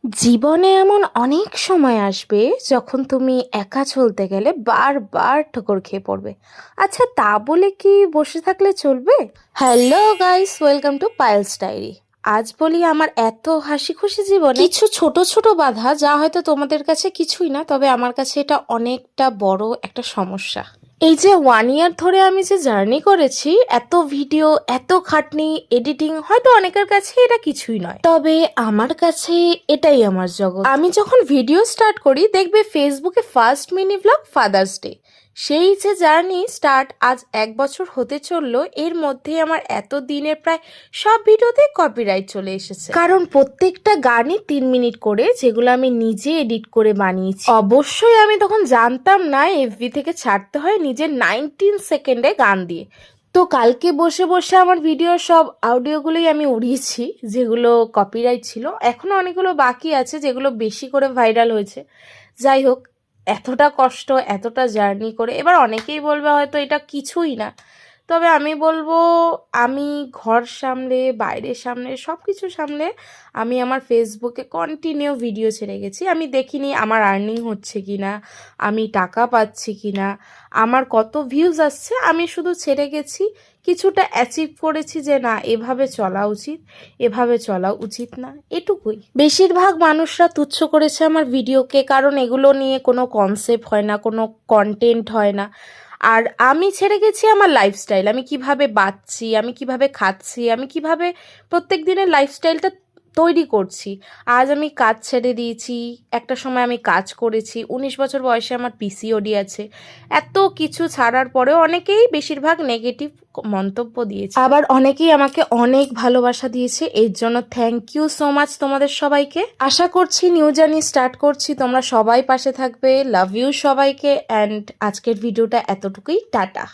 জীবনে এমন অনেক সময় আসবে যখন তুমি একা চলতে গেলে বারবার ঠোকর খেয়ে পড়বে। আচ্ছা, তা বলে কি বসে থাকলে চলবে? Hello guys, welcome to Payel's diary. আজ বলি আমার এত হাসি খুশি জীবনে কিছু ছোট ছোট বাধা, যা হয়তো তোমাদের কাছে কিছুই না, তবে আমার কাছে এটা অনেকটা বড় একটা সমস্যা। এই যে 1 ইয়ার ধরে আমি যে জার্নি করেছি, এত ভিডিও, এত খাটনি, এডিটিং, হয়তো অনেকের কাছে এটা কিছুই নয়, তবে আমার কাছে এটাই আমার জগৎ। আমি যখন ভিডিও স্টার্ট করি, দেখবে ফেসবুকে first mini blog father's day, সেই যে জার্নি স্টার্ট আজ 1 বছর হতে চললো, এর মধ্যে আমার এত দিনের প্রায় সব ভিডিওতে কপিরাইট চলে এসেছে। কারণ প্রত্যেকটা গানই 3 মিনিট করে, যেগুলো আমি নিজে এডিট করে বানিয়েছি। অবশ্যই আমি তখন জানতাম না এফবি থেকে ছাড়তে হয় নিজের 19 সেকেন্ডে গান দিয়ে। তো কালকে বসে বসে আমার ভিডিওর সব অডিওগুলোই আমি উড়িয়েছি, যেগুলো কপিরাইট ছিল। এখনো অনেকগুলো বাকি আছে যেগুলো বেশি করে ভাইরাল হয়েছে। যাই হোক, এতটা কষ্ট, এতটা জার্নি করে, এবার অনেকেই বলবে হয়তো এটা কিছুই না, তবে আমি বলবো আমি ঘর সামলে, বাইরের সামনে, সব কিছু সামলে আমি আমার ফেসবুকে কন্টিনিউ ভিডিও ছেড়ে গেছি। আমি দেখিনি আমার আর্নিং হচ্ছে কি না, আমি টাকা পাচ্ছি কি না, আমার কত ভিউজ আসছে। আমি শুধু ছেড়ে গেছি, কিছুটা অ্যাচিভ করেছি যে না, এভাবে চলা উচিত, এভাবে চলা উচিত না, এটুকুই। বেশিরভাগ মানুষরা তুচ্ছ করেছে আমার ভিডিওকে, কারণ এগুলো নিয়ে কোনো কনসেপ্ট হয় না, কোনো কন্টেন্ট হয় না। আর আমি ছেড়ে গেছি আমার লাইফস্টাইল, আমি কিভাবে বাঁচছি, আমি কিভাবে খাচ্ছি, আমি কিভাবে প্রত্যেক দিনের লাইফস্টাইলটা তৈরি করছি। আজ আমি কাজ ছেড়ে দিয়েছি, একটা সময় আমি কাজ করেছি, 19 বছর বয়সে আমার পিসিওডি আছে। এত কিছু ছাড়ার পরেও অনেকেই, বেশিরভাগ নেগেটিভ মন্তব্য দিয়েছে, আবার অনেকেই আমাকে অনেক ভালোবাসা দিয়েছে। এর জন্য থ্যাংক ইউ সো মাচ তোমাদের সবাইকে। আশা করছি নিউ জার্নি স্টার্ট করছি, তোমরা সবাই পাশে থাকবে। লাভ ইউ সবাইকে। অ্যান্ড আজকের ভিডিওটা এতটুকুই, টাটা।